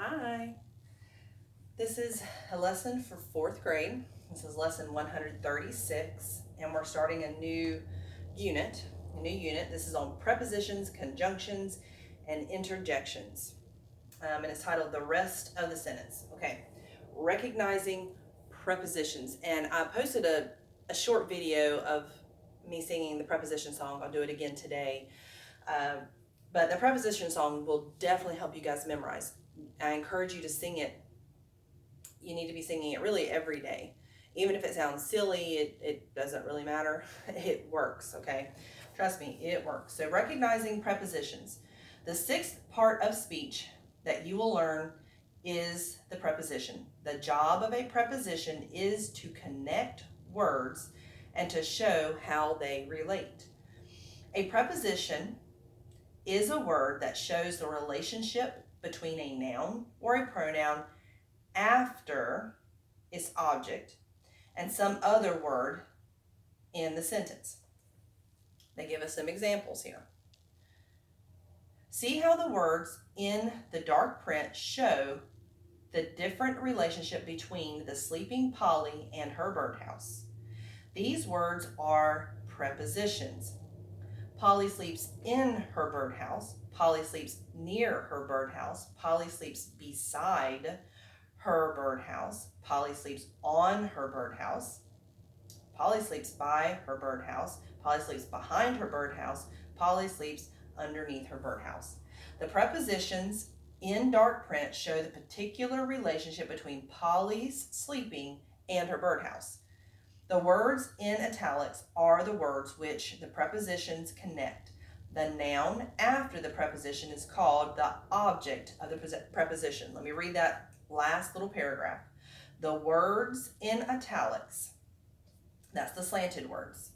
Hi. This is a lesson for fourth grade. This is lesson 136, and we're starting a new unit. This is on prepositions, conjunctions, and interjections. And it's titled The Rest of the Sentence. Okay, recognizing prepositions. And I posted a short video of me singing the preposition song. I'll do it again today. But the preposition song will definitely help you guys memorize. I encourage you to sing it. You need to be singing it really every day. Even if it sounds silly, it doesn't really matter. It works, okay? Trust me, it works. So recognizing prepositions. The sixth part of speech that you will learn is the preposition. The job of a preposition is to connect words and to show how they relate. A preposition is a word that shows the relationship between a noun or a pronoun after its object and some other word in the sentence. They give us some examples here. See how the words in the dark print show the different relationship between the sleeping Polly and her birdhouse. These words are prepositions. Polly sleeps in her birdhouse. Polly sleeps near her birdhouse. Polly sleeps beside her birdhouse. Polly sleeps on her birdhouse. Polly sleeps by her birdhouse. Polly sleeps behind her birdhouse. Polly sleeps underneath her birdhouse. The prepositions in dark print show the particular relationship between Polly's sleeping and her birdhouse. The words in italics are the words which the prepositions connect. The noun after the preposition is called the object of the preposition. Let me read that last little paragraph. The words in italics, that's the slanted words.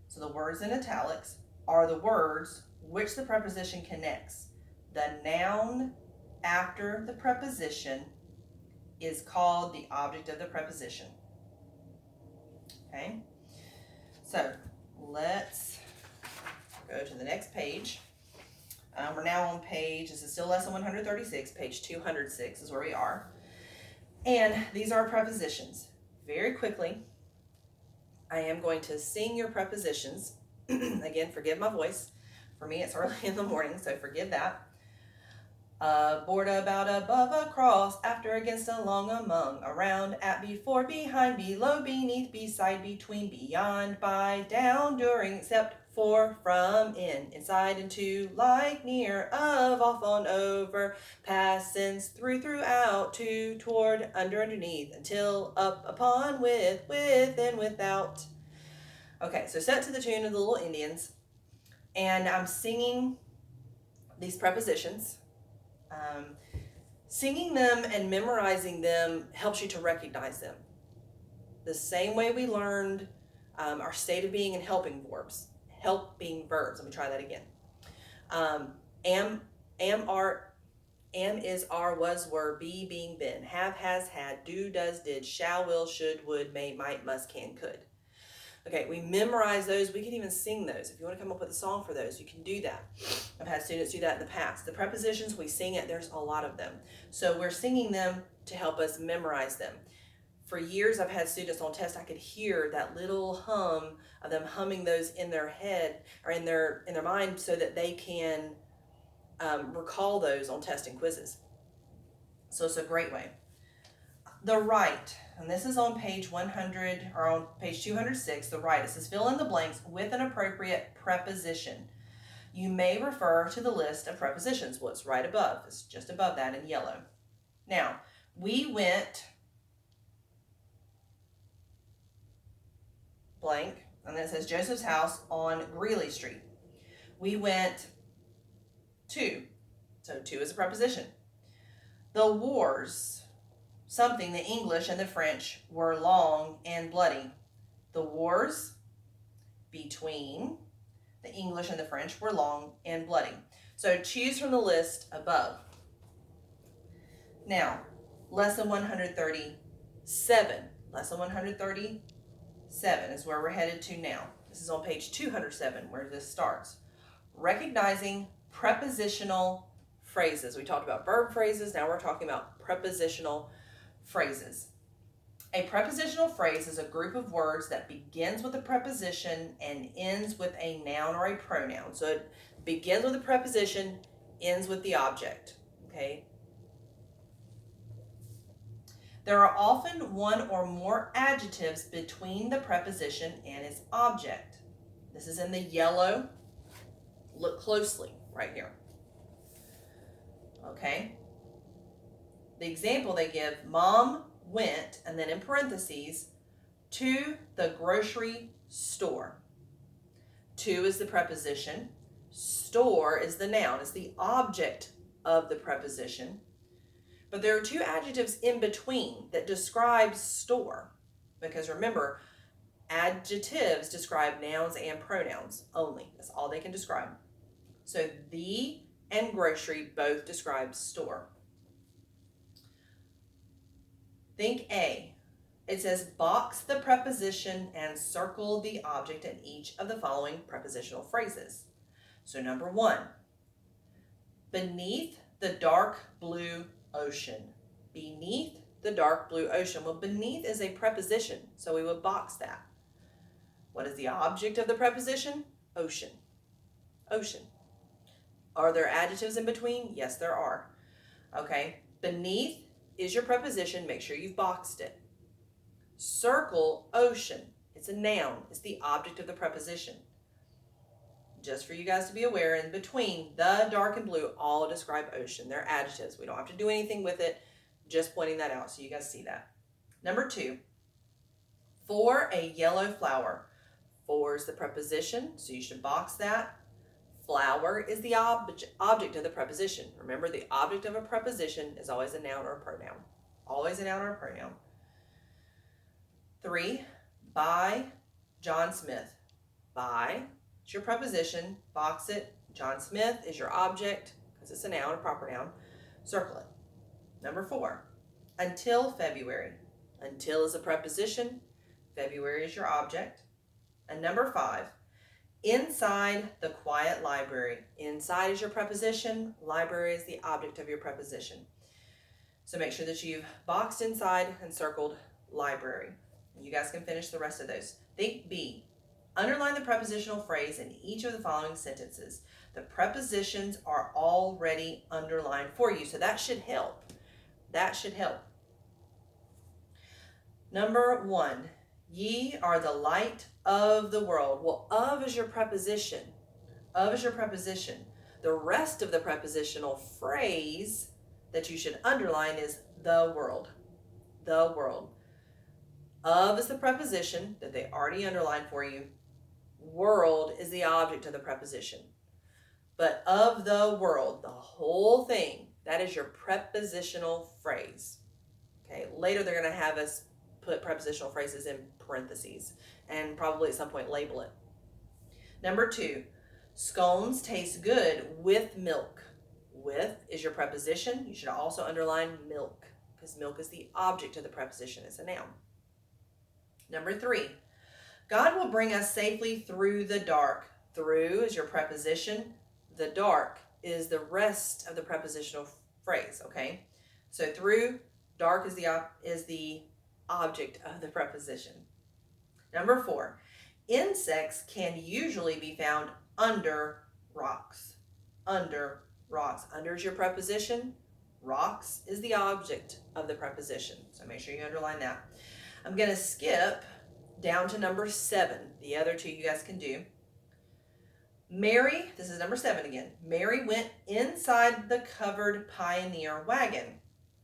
So the words in italics are the words which the preposition connects. The noun after the preposition is called the object of the preposition. Okay, so let's go to the next page. We're now on this is still lesson 136, page 206 is where we are. And these are prepositions. Very quickly, I am going to sing your prepositions. Again, forgive my voice. For me, it's early in the morning, so forgive that. Aboard, about, above, across, after, against, along, among, around, at, before, behind, below, beneath, beside, between, beyond, by, down, during, except, for, from, in, inside, into, like, near, of, off, on, over, past, since, through, throughout, to, toward, under, underneath, until, up, upon, with, within, without. Okay, so set to the tune of the Little Indians, and I'm singing these prepositions. Singing them and memorizing them helps you to recognize them. The same way we learned our state of being and helping verbs. Let me try that again. Am, are, am, is, are, was, were, be, being, been, have, has, had, do, does, did, shall, will, should, would, may, might, must, can, could. Okay, we memorize those. We can even sing those. If you want to come up with a song for those, you can do that. I've had students do that in the past. The prepositions, we sing it. There's a lot of them. So we're singing them to help us memorize them. For years, I've had students on test, I could hear that little hum of them humming those in their head or in their mind so that they can recall those on test and quizzes. So it's a great way. The right, and this is on page 100 or on page 206, the right. It says fill in the blanks with an appropriate preposition. You may refer to the list of prepositions. Well, it's right above. It's just above that in yellow. Now, we went blank, and then it says Joseph's house on Greeley Street. We went to, so to is a preposition. The wars, something, the English and the French, were long and bloody. The wars between the English and the French were long and bloody. So choose from the list above. Now, lesson 137. Lesson 137 is where we're headed to now. This is on page 207 where this starts. Recognizing prepositional phrases. We talked about verb phrases. Now we're talking about prepositional phrases. A prepositional phrase is a group of words that begins with a preposition and ends with a noun or a pronoun. So it begins with a preposition, ends with the object. Okay. There are often one or more adjectives between the preposition and its object. This is in the yellow. Look closely right here. Okay. The example they give, Mom went, and then in parentheses, to the grocery store. To is the preposition. Store is the noun. It's the object of the preposition. But there are two adjectives in between that describe store. Because remember, adjectives describe nouns and pronouns only. That's all they can describe. So the and grocery both describe store. Think A. It says box the preposition and circle the object in each of the following prepositional phrases. So number 1, beneath the dark blue ocean. Beneath the dark blue ocean. Well, beneath is a preposition, so we would box that. What is the object of the preposition? Ocean. Ocean. Are there adjectives in between? Yes, there are. Okay. Beneath is your preposition. Make sure you've boxed it. Circle ocean. It's a noun. It's the object of the preposition. Just for you guys to be aware, in between, the, dark, and blue all describe ocean. They're adjectives. We don't have to do anything with it. Just pointing that out so you guys see that. Number 2, for a yellow flower. For is the preposition, so you should box that. Flower is the object of the preposition. Remember, the object of a preposition is always a noun or a pronoun. Always a noun or a pronoun. 3, by John Smith. By is your preposition. Box it. John Smith is your object because it's a noun, a proper noun. Circle it. Number 4, until February. Until is a preposition. February is your object. And number 5, inside the quiet library. Inside is your preposition. Library is the object of your preposition. So make sure that you've boxed inside and circled library. You guys can finish the rest of those. Think B. Underline the prepositional phrase in each of the following sentences. The prepositions are already underlined for you, so that should help. That should help. Number 1, ye are the light of the world. Well, of is your preposition. Of is your preposition. The rest of the prepositional phrase that you should underline is the world. The world. Of is the preposition that they already underlined for you. World is the object of the preposition. But of the world, the whole thing, that is your prepositional phrase. Okay, later they're going to have us put prepositional phrases in parentheses and probably at some point label it. Number 2, scones taste good with milk. With is your preposition. You should also underline milk because milk is the object of the preposition. It's a noun. Number 3, God will bring us safely through the dark. Through is your preposition. The dark is the rest of the prepositional phrase, okay? So through, dark is the object of the preposition. Number 4, insects can usually be found under rocks. Under rocks. Under is your preposition. Rocks is the object of the preposition. So make sure you underline that. I'm going to skip down to number 7. The other 2 you guys can do. Mary, this is number 7 again. Mary went inside the covered pioneer wagon.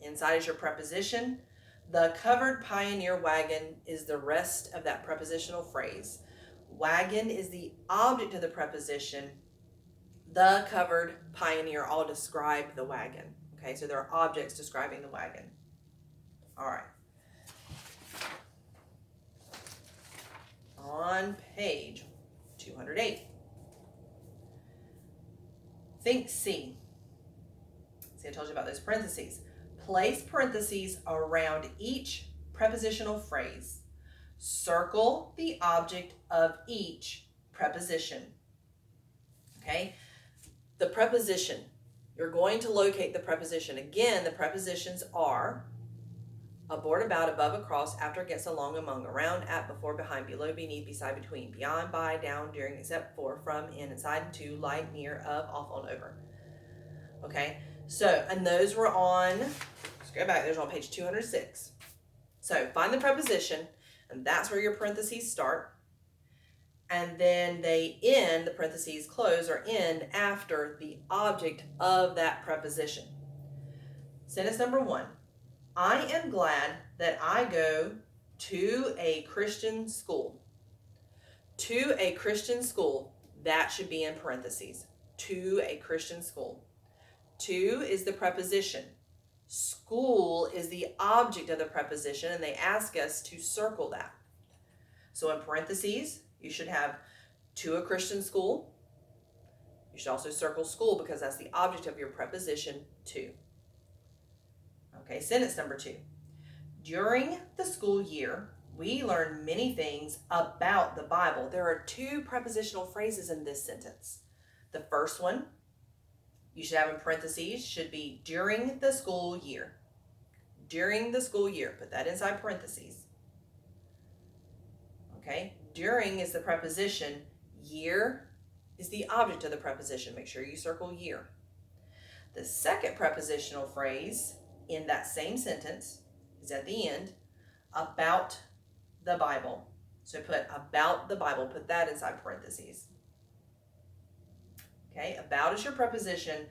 Inside is your preposition. The covered pioneer wagon is the rest of that prepositional phrase. Wagon is the object of the preposition. The covered pioneer all describe the wagon. Okay, so there are objects describing the wagon. All right. On page 208. Think C. See, I told you about those parentheses. Place parentheses around each prepositional phrase. Circle the object of each preposition. Okay? The preposition. you're going to locate the preposition. Again, the prepositions are aboard, about, above, across, after, against, along, among, around, at, before, behind, below, beneath, beside, between, beyond, by, down, during, except for, from, in, inside, and to, like, near, of, off, on, over. Okay, so, and those were on, let's go back, those are on page 206. So find the preposition, and that's where your parentheses start. And then they end, the parentheses close or end after the object of that preposition. Sentence number 1. I am glad that I go to a Christian school. To a Christian school, that should be in parentheses. To a Christian school. To is the preposition. School is the object of the preposition, and they ask us to circle that. So in parentheses, you should have to a Christian school. You should also circle school because that's the object of your preposition to. Okay, sentence number 2. During the school year, we learn many things about the Bible. There are 2 prepositional phrases in this sentence. The first one, you should have in parentheses, should be during the school year. During the school year. Put that inside parentheses. Okay, during is the preposition. Year is the object of the preposition. Make sure you circle year. The second prepositional phrase in that same sentence is at the end, about the Bible. So put about the Bible. Put that inside parentheses. Okay, about is your preposition.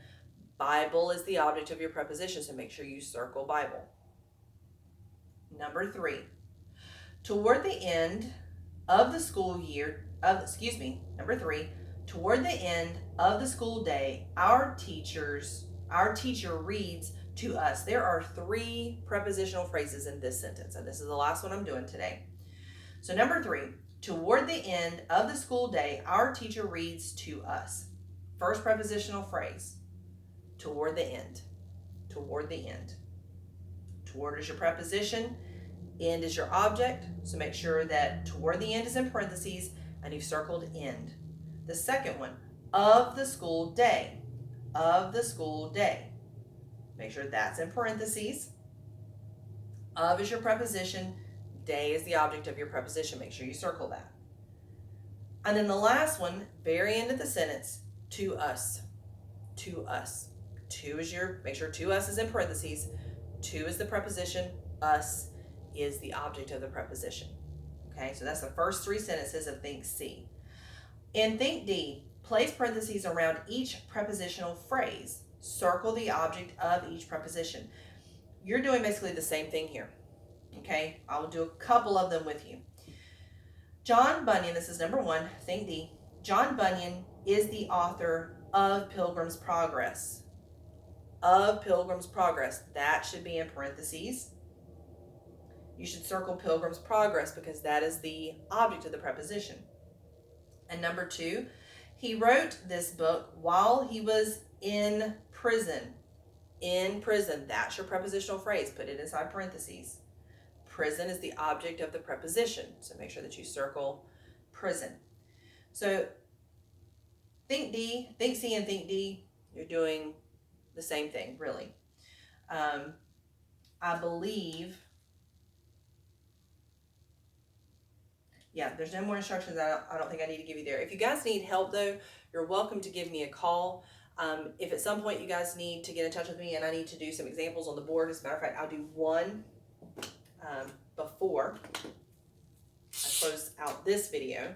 Bible is the object of your preposition, so make sure you circle Bible. Number 3. Toward the end of the school year, number 3, toward the end of the school day, our teacher reads to us. There are 3 prepositional phrases in this sentence, and this is the last one I'm doing today. So number 3, toward the end of the school day, our teacher reads to us. First prepositional phrase, toward the end. Toward the end. Toward is your preposition, end is your object, so make sure that toward the end is in parentheses and you've circled end. The second one, of the school day. Of the school day. Make sure that's in parentheses. Of is your preposition, day is the object of your preposition. Make sure you circle that. And then the last one, very end of the sentence, to us. To us. To is your, make sure to us is in parentheses. To is the preposition, us is the object of the preposition. Okay, so that's the first 3 sentences of Think C. In Think D, place parentheses around each prepositional phrase. Circle the object of each preposition. You're doing basically the same thing here. Okay, I'll do a couple of them with you. John Bunyan, this is number 1, Think D. John Bunyan is the author of Pilgrim's Progress. Of Pilgrim's Progress. That should be in parentheses. You should circle Pilgrim's Progress because that is the object of the preposition. And number 2, he wrote this book while he was in prison. In prison. That's your prepositional phrase. Put it inside parentheses. Prison is the object of the preposition. So make sure that you circle prison. So Think D, Think C, and Think D, you're doing the same thing, really. I believe, yeah, there's no more instructions. I don't think I need to give you there. If you guys need help, though, you're welcome to give me a call. If at some point you guys need to get in touch with me and I need to do some examples on the board, as a matter of fact, I'll do one before I close out this video.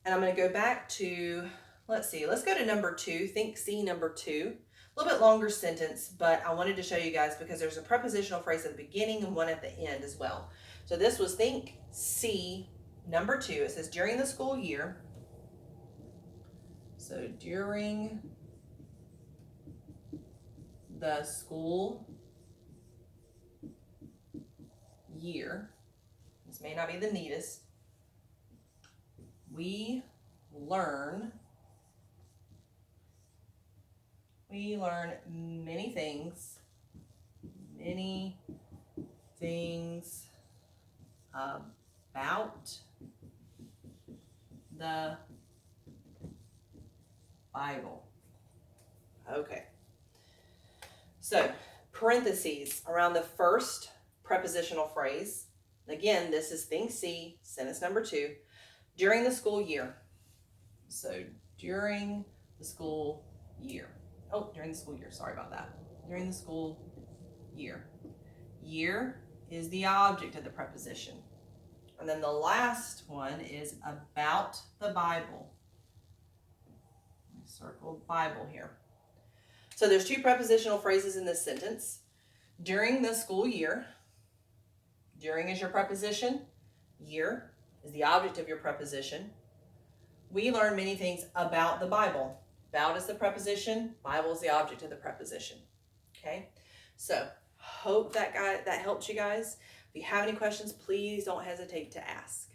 And I'm going to go back to, let's go to number 2, Think C, number 2. A little bit longer sentence, but I wanted to show you guys because there's a prepositional phrase at the beginning and one at the end as well. So this was Think C, number 2. It says during the school year. So during the school year, this may not be the neatest, we learn many things about the Bible. Okay, So, parentheses around the first prepositional phrase. Again, this is thing C, sentence number 2, during the school year. So, during the school year. Oh, during the school year. Sorry about that. During the school year. Year is the object of the preposition. And then the last one is about the Bible. Circle Bible here. So there's 2 prepositional phrases in this sentence. During the school year. During is your preposition. Year is the object of your preposition. We learn many things about the Bible. About is the preposition. Bible is the object of the preposition. Okay? So hope that helps you guys. If you have any questions, please don't hesitate to ask.